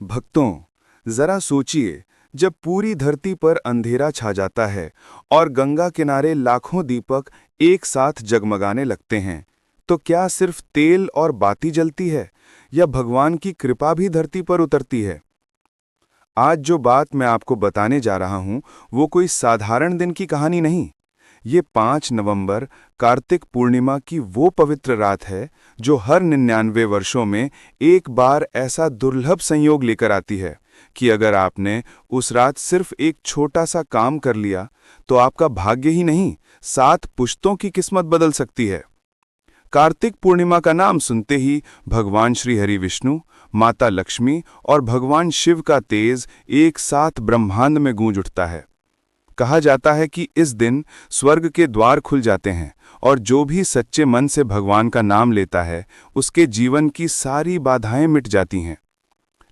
भक्तों, जरा सोचिए, जब पूरी धरती पर अंधेरा छा जाता है और गंगा किनारे लाखों दीपक एक साथ जगमगाने लगते हैं, तो क्या सिर्फ तेल और बाती जलती है या भगवान की कृपा भी धरती पर उतरती है? आज जो बात मैं आपको बताने जा रहा हूं, वो कोई साधारण दिन की कहानी नहीं। ये 5 नवंबर कार्तिक पूर्णिमा की वो पवित्र रात है जो हर 99 वर्षों में एक बार ऐसा दुर्लभ संयोग लेकर आती है कि अगर आपने उस रात सिर्फ एक छोटा सा काम कर लिया तो आपका भाग्य ही नहीं, 7 पुश्तों की किस्मत बदल सकती है। कार्तिक पूर्णिमा का नाम सुनते ही भगवान श्री हरि विष्णु, माता लक्ष्मी और भगवान शिव का तेज एक साथ ब्रह्मांड में गूंज उठता है। कहा जाता है कि इस दिन स्वर्ग के द्वार खुल जाते हैं और जो भी सच्चे मन से भगवान का नाम लेता है उसके जीवन की सारी बाधाएं मिट जाती हैं।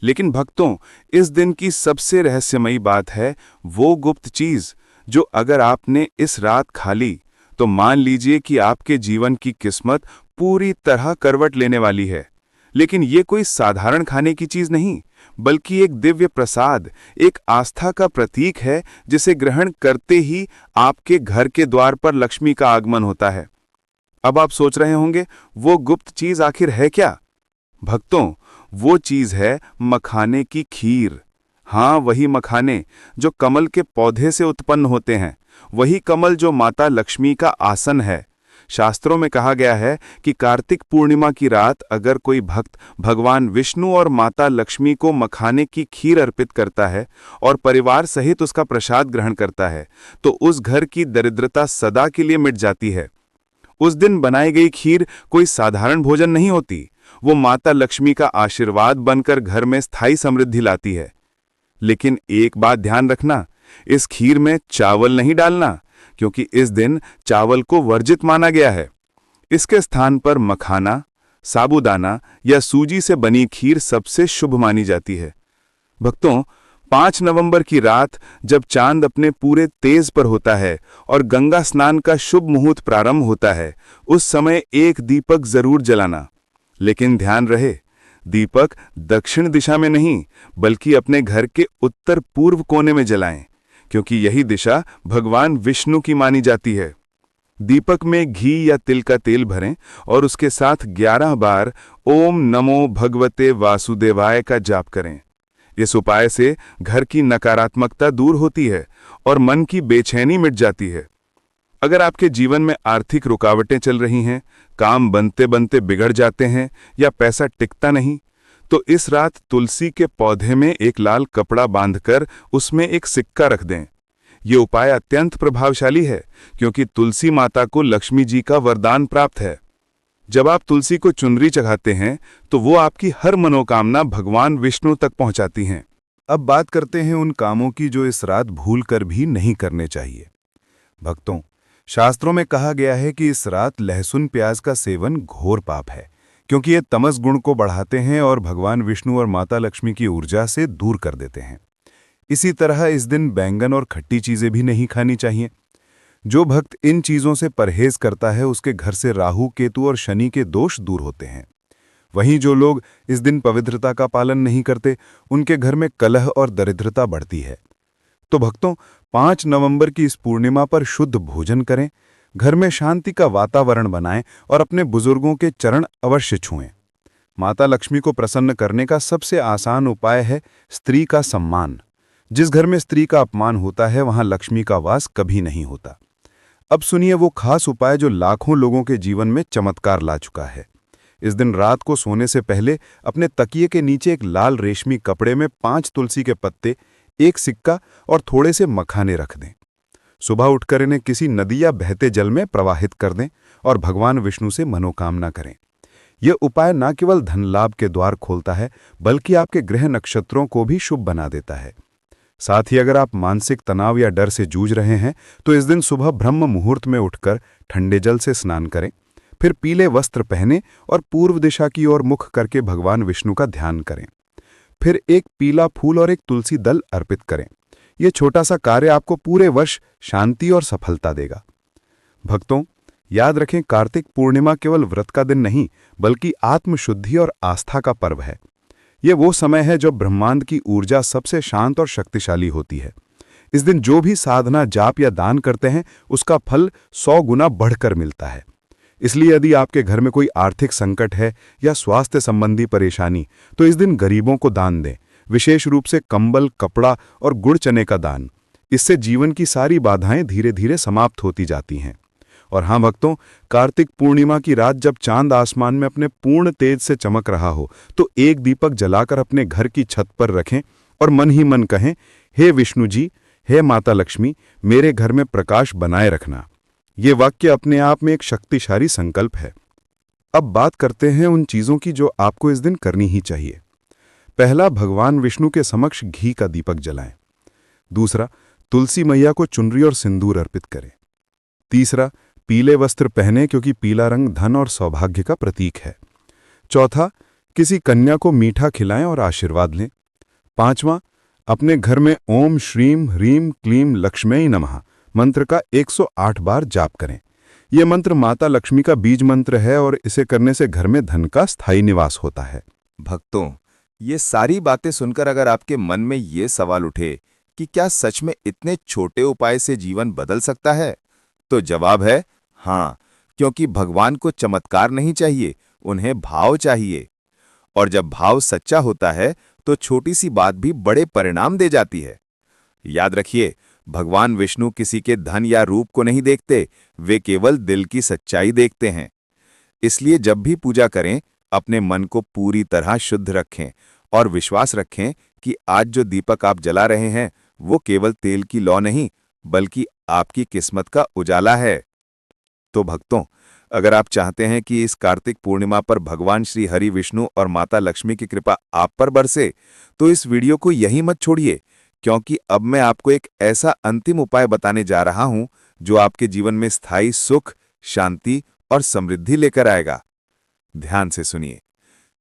लेकिन भक्तों, इस दिन की सबसे रहस्यमयी बात है वो गुप्त चीज जो अगर आपने इस रात खा ली तो मान लीजिए कि आपके जीवन की किस्मत पूरी तरह करवट लेने वाली है। लेकिन ये कोई साधारण खाने की चीज नहीं, बल्कि एक दिव्य प्रसाद, एक आस्था का प्रतीक है जिसे ग्रहण करते ही आपके घर के द्वार पर लक्ष्मी का आगमन होता है। अब आप सोच रहे होंगे, वो गुप्त चीज आखिर है क्या? भक्तों, वो चीज है मखाने की खीर। हाँ, वही मखाने जो कमल के पौधे से उत्पन्न होते हैं, वही कमल जो माता लक्ष्मी का आसन है। शास्त्रों में कहा गया है कि कार्तिक पूर्णिमा की रात अगर कोई भक्त भगवान विष्णु और माता लक्ष्मी को मखाने की खीर अर्पित करता है और परिवार सहित उसका प्रसाद ग्रहण करता है, तो उस घर की दरिद्रता सदा के लिए मिट जाती है। उस दिन बनाई गई खीर कोई साधारण भोजन नहीं होती, वो माता लक्ष्मी का आशीर्वाद बनकर घर में स्थायी समृद्धि लाती है। लेकिन एक बात ध्यान रखना, इस खीर में चावल नहीं डालना, क्योंकि इस दिन चावल को वर्जित माना गया है। इसके स्थान पर मखाना, साबूदाना या सूजी से बनी खीर सबसे शुभ मानी जाती है। भक्तों, 5 नवंबर की रात जब चांद अपने पूरे तेज पर होता है और गंगा स्नान का शुभ मुहूर्त प्रारंभ होता है, उस समय एक दीपक जरूर जलाना। लेकिन ध्यान रहे, दीपक दक्षिण दिशा में नहीं, बल्कि अपने घर के उत्तर पूर्व कोने में जलाएं, क्योंकि यही दिशा भगवान विष्णु की मानी जाती है। दीपक में घी या तिल का तेल भरें और उसके साथ 11 बार ओम नमो भगवते वासुदेवाय का जाप करें। इस उपाय से घर की नकारात्मकता दूर होती है और मन की बेचैनी मिट जाती है। अगर आपके जीवन में आर्थिक रुकावटें चल रही हैं, काम बनते बनते बिगड़ जाते हैं या पैसा टिकता नहीं, तो इस रात तुलसी के पौधे में एक लाल कपड़ा बांधकर उसमें एक सिक्का रख दें। ये उपाय अत्यंत प्रभावशाली है, क्योंकि तुलसी माता को लक्ष्मी जी का वरदान प्राप्त है। जब आप तुलसी को चुनरी चढ़ाते हैं तो वो आपकी हर मनोकामना भगवान विष्णु तक पहुंचाती हैं। अब बात करते हैं उन कामों की जो इस रात भूल कर भी नहीं करने चाहिए। भक्तों, शास्त्रों में कहा गया है कि इस रात लहसुन प्याज का सेवन घोर पाप है, क्योंकि ये तमस गुण को बढ़ाते हैं और भगवान विष्णु और माता लक्ष्मी की ऊर्जा से दूर कर देते हैं। इसी तरह इस दिन बैंगन और खट्टी चीजें भी नहीं खानी चाहिए। जो भक्त इन चीजों से परहेज करता है उसके घर से राहु, केतु और शनि के दोष दूर होते हैं। वहीं जो लोग इस दिन पवित्रता का पालन नहीं करते, उनके घर में कलह और दरिद्रता बढ़ती है। तो भक्तों, 5 नवंबर की इस पूर्णिमा पर शुद्ध भोजन करें, घर में शांति का वातावरण बनाएं और अपने बुजुर्गों के चरण अवश्य छुएं। माता लक्ष्मी को प्रसन्न करने का सबसे आसान उपाय है स्त्री का सम्मान। जिस घर में स्त्री का अपमान होता है, वहां लक्ष्मी का वास कभी नहीं होता। अब सुनिए वो खास उपाय जो लाखों लोगों के जीवन में चमत्कार ला चुका है। इस दिन रात को सोने से पहले अपने तकिए के नीचे एक लाल रेशमी कपड़े में 5 तुलसी के पत्ते, एक सिक्का और थोड़े से मखाने रख दें। सुबह उठकर इन्हें किसी नदी या बहते जल में प्रवाहित कर दें और भगवान विष्णु से मनोकामना करें। यह उपाय न केवल धन लाभ के द्वार खोलता है, बल्कि आपके ग्रह नक्षत्रों को भी शुभ बना देता है। साथ ही अगर आप मानसिक तनाव या डर से जूझ रहे हैं, तो इस दिन सुबह ब्रह्म मुहूर्त में उठकर ठंडे जल से स्नान करें, फिर पीले वस्त्र पहने और पूर्व दिशा की ओर मुख करके भगवान विष्णु का ध्यान करें। फिर एक पीला फूल और एक तुलसी दल अर्पित करें। यह छोटा सा कार्य आपको पूरे वर्ष शांति और सफलता देगा। भक्तों, याद रखें, कार्तिक पूर्णिमा केवल व्रत का दिन नहीं, बल्कि आत्मशुद्धि और आस्था का पर्व है। ये वो समय है जब ब्रह्मांड की ऊर्जा सबसे शांत और शक्तिशाली होती है। इस दिन जो भी साधना, जाप या दान करते हैं, उसका फल 100 गुना बढ़कर मिलता है। इसलिए यदि आपके घर में कोई आर्थिक संकट है या स्वास्थ्य संबंधी परेशानी, तो इस दिन गरीबों को दान दें, विशेष रूप से कंबल, कपड़ा और गुड़ चने का दान। इससे जीवन की सारी बाधाएं धीरे धीरे समाप्त होती जाती हैं। और हाँ भक्तों, कार्तिक पूर्णिमा की रात जब चांद आसमान में अपने पूर्ण तेज से चमक रहा हो, तो एक दीपक जलाकर अपने घर की छत पर रखें और मन ही मन कहें, हे विष्णु जी, हे माता लक्ष्मी, मेरे घर में प्रकाश बनाए रखना। ये वाक्य अपने आप में एक शक्तिशाली संकल्प है। अब बात करते हैं उन चीजों की जो आपको इस दिन करनी ही चाहिए। पहला, भगवान विष्णु के समक्ष घी का दीपक जलाएं। दूसरा, तुलसी मैया को चुनरी और सिंदूर अर्पित करें। तीसरा, पीले वस्त्र पहने क्योंकि पीला रंग धन और सौभाग्य का प्रतीक है। चौथा, किसी कन्या को मीठा खिलाएं और आशीर्वाद लें। पांचवां, अपने घर में ओम श्रीम ह्रीम क्लीम लक्ष्म्यै नमः मंत्र का 108 बार जाप करें। यह मंत्र माता लक्ष्मी का बीज मंत्र है और इसे करने से घर में धन का स्थायी निवास होता है। भक्तों, ये सारी बातें सुनकर अगर आपके मन में ये सवाल उठे कि क्या सच में इतने छोटे उपाय से जीवन बदल सकता है, तो जवाब है हाँ, क्योंकि भगवान को चमत्कार नहीं चाहिए, उन्हें भाव चाहिए। और जब भाव सच्चा होता है तो छोटी सी बात भी बड़े परिणाम दे जाती है। याद रखिए, भगवान विष्णु किसी के धन या रूप को नहीं देखते, वे केवल दिल की सच्चाई देखते हैं। इसलिए जब भी पूजा करें, अपने मन को पूरी तरह शुद्ध रखें और विश्वास रखें कि आज जो दीपक आप जला रहे हैं वो केवल तेल की लौ नहीं, बल्कि आपकी किस्मत का उजाला है। तो भक्तों, अगर आप चाहते हैं कि इस कार्तिक पूर्णिमा पर भगवान श्री हरि विष्णु और माता लक्ष्मी की कृपा आप पर बरसे, तो इस वीडियो को यहीं मत छोड़िए, क्योंकि अब मैं आपको एक ऐसा अंतिम उपाय बताने जा रहा हूं जो आपके जीवन में स्थायी सुख, शांति और समृद्धि लेकर आएगा। ध्यान से सुनिए।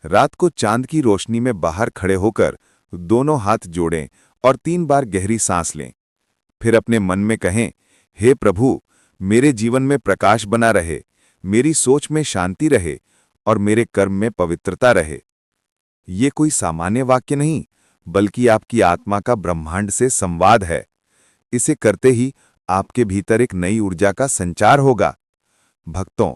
रात को चांद की रोशनी में बाहर खड़े होकर दोनों हाथ जोड़ें और 3 बार गहरी सांस लें। फिर अपने मन में कहें, हे प्रभु, मेरे जीवन में प्रकाश बना रहे, मेरी सोच में शांति रहे और मेरे कर्म में पवित्रता रहे। ये कोई सामान्य वाक्य नहीं, बल्कि आपकी आत्मा का ब्रह्मांड से संवाद है। इसे करते ही आपके भीतर एक नई ऊर्जा का संचार होगा। भक्तों,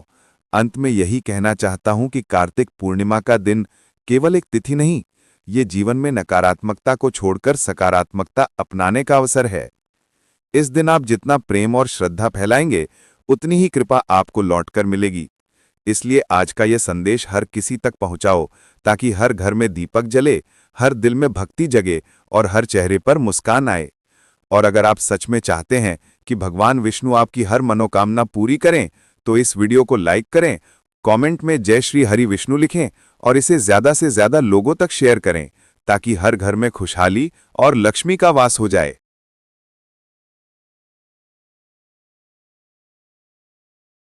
अंत में यही कहना चाहता हूं कि कार्तिक पूर्णिमा का दिन केवल एक तिथि नहीं, ये जीवन में नकारात्मकता को छोड़कर सकारात्मकता अपनाने का अवसर है। इस दिन आप जितना प्रेम और श्रद्धा फैलाएंगे, उतनी ही कृपा आपको लौटकर मिलेगी। इसलिए आज का यह संदेश हर किसी तक पहुंचाओ, ताकि हर घर में दीपक जले, हर दिल में भक्ति जगे और हर चेहरे पर मुस्कान आए। और अगर आप सच में चाहते हैं कि भगवान विष्णु आपकी हर मनोकामना पूरी करें, तो इस वीडियो को लाइक करें, कमेंट में जय श्री हरि विष्णु लिखें और इसे ज्यादा से ज्यादा लोगों तक शेयर करें, ताकि हर घर में खुशहाली और लक्ष्मी का वास हो जाए।